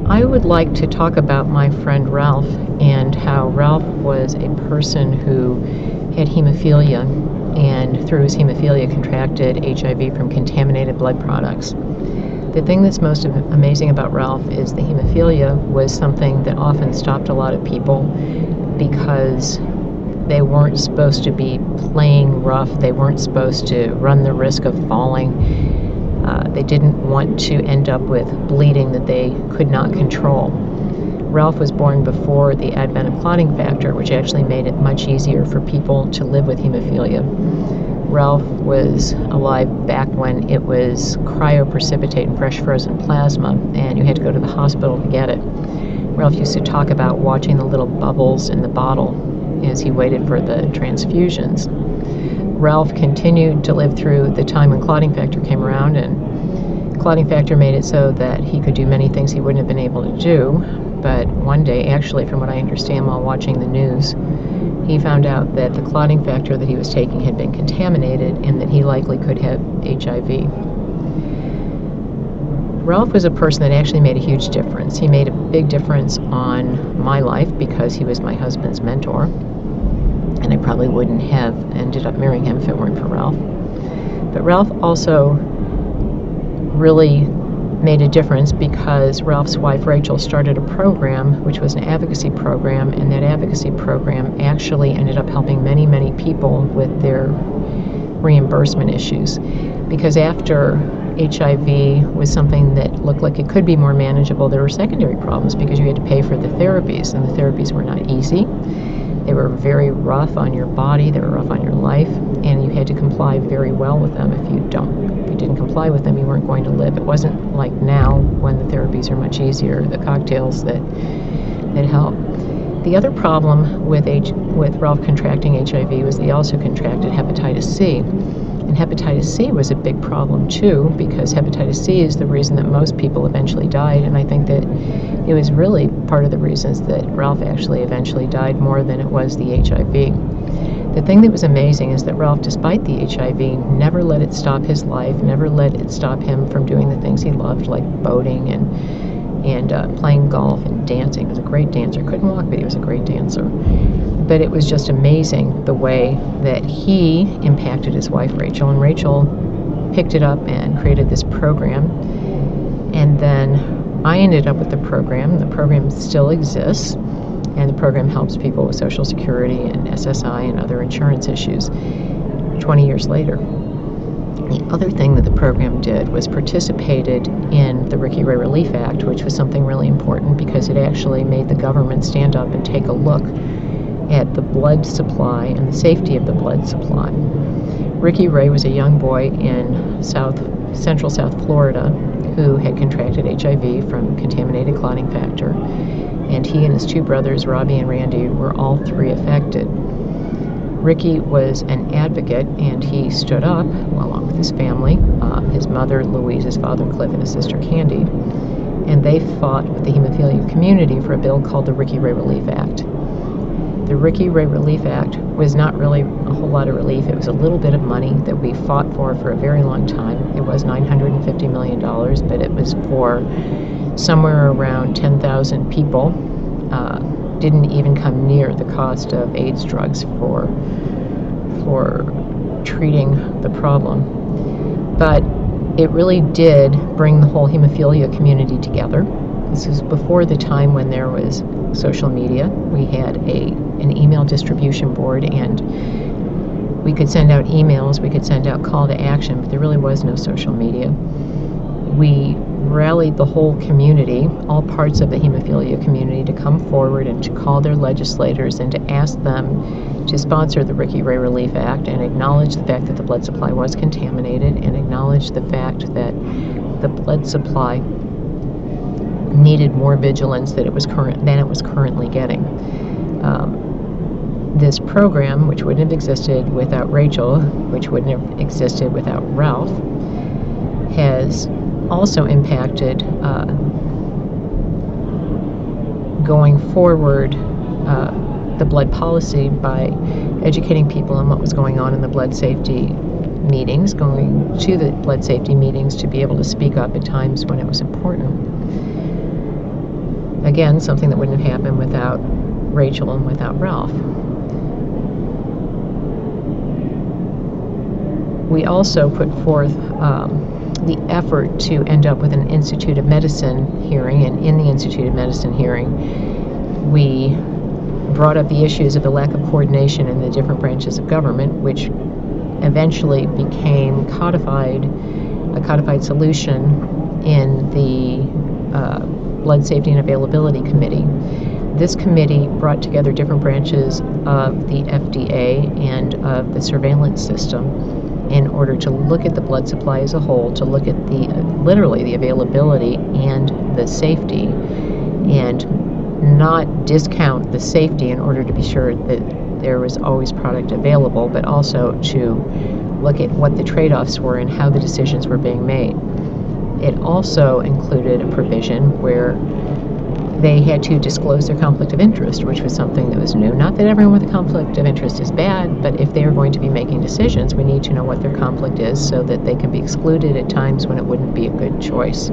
I would like to talk about my friend Ralph and how Ralph was a person who had hemophilia and through his hemophilia contracted HIV from contaminated blood products. The thing that's most amazing about Ralph is the hemophilia was something that often stopped a lot of people because they weren't supposed to be playing rough. They weren't supposed to run the risk of falling. They didn't want to end up with bleeding that they could not control. Ralph was born before the advent of clotting factor, which actually made it much easier for people to live with hemophilia. Ralph was alive back when it was cryoprecipitate and fresh frozen plasma, and you had to go to the hospital to get it. Ralph used to talk about watching the little bubbles in the bottle as he waited for the transfusions. Ralph continued to live through the time when clotting factor came around, and clotting factor made it so that he could do many things he wouldn't have been able to do. But one day, actually, from what I understand while watching the news, he found out that the clotting factor that he was taking had been contaminated and that he likely could have HIV. Ralph was a person that actually made a huge difference. He made a big difference on my life because he was my husband's mentor, and I probably wouldn't have ended up marrying him if it weren't for Ralph. But Ralph also really made a difference because Ralph's wife Rachel started a program which was an advocacy program, and that advocacy program actually ended up helping many, many people with their reimbursement issues, because after HIV was something that looked like it could be more manageable, there were secondary problems because you had to pay for the therapies, and the therapies were not easy. They were very rough on your body, they were rough on your life, and you had to comply very well with them. If you didn't comply with them, you weren't going to live. It wasn't like now when the therapies are much easier, the cocktails that help. The other problem with Ralph contracting HIV was that he also contracted hepatitis C. And hepatitis C was a big problem too, because hepatitis C is the reason that most people eventually died, and I think that it was really part of the reasons that Ralph actually eventually died more than it was the HIV. The thing that was amazing is that Ralph, despite the HIV, never let it stop his life, never let it stop him from doing the things he loved, like boating and playing golf and dancing. He was a great dancer. Couldn't walk, but he was a great dancer. But it was just amazing the way that he impacted his wife, Rachel, and Rachel picked it up and created this program. And then I ended up with the program. The program still exists, and the program helps people with Social Security and SSI and other insurance issues 20 years later. The other thing that the program did was participated in the Ricky Ray Relief Act, which was something really important because it actually made the government stand up and take a look at the blood supply and the safety of the blood supply. Ricky Ray was a young boy in central South Florida who had contracted HIV from contaminated clotting factor, and he and his two brothers, Robbie and Randy, were all three affected. Ricky was an advocate, and he stood up, along with his family, his mother Louise, his father Cliff, and his sister Candy, and they fought with the hemophilia community for a bill called the Ricky Ray Relief Act. The Ricky Ray Relief Act was not really a whole lot of relief. It was a little bit of money that we fought for a very long time. It was $950 million, but it was for somewhere around 10,000 people. Didn't even come near the cost of AIDS drugs for treating the problem. But it really did bring the whole hemophilia community together. This was before the time when there was social media. We had an email distribution board, and we could send out emails, we could send out call to action, but there really was no social media. We rallied the whole community, all parts of the hemophilia community, to come forward and to call their legislators and to ask them to sponsor the Ricky Ray Relief Act and acknowledge the fact that the blood supply was contaminated and acknowledge the fact that the blood supply needed more vigilance than it was currently getting. This program, which wouldn't have existed without Rachel, which wouldn't have existed without Ralph, has also impacted going forward the blood policy by educating people on what was going on in the blood safety meetings, going to the blood safety meetings to be able to speak up at times when it was important. Again, something that wouldn't have happened without Rachel and without Ralph. We also put forth the effort to end up with an Institute of Medicine hearing, and in the Institute of Medicine hearing, we brought up the issues of the lack of coordination in the different branches of government, which eventually became a codified solution in the Blood Safety and Availability Committee. This committee brought together different branches of the FDA and of the surveillance system in order to look at the blood supply as a whole, to look at literally the availability and the safety, and not discount the safety in order to be sure that there was always product available, but also to look at what the trade-offs were and how the decisions were being made. It also included a provision where they had to disclose their conflict of interest, which was something that was new. Not that everyone with a conflict of interest is bad, but if they are going to be making decisions, we need to know what their conflict is so that they can be excluded at times when it wouldn't be a good choice.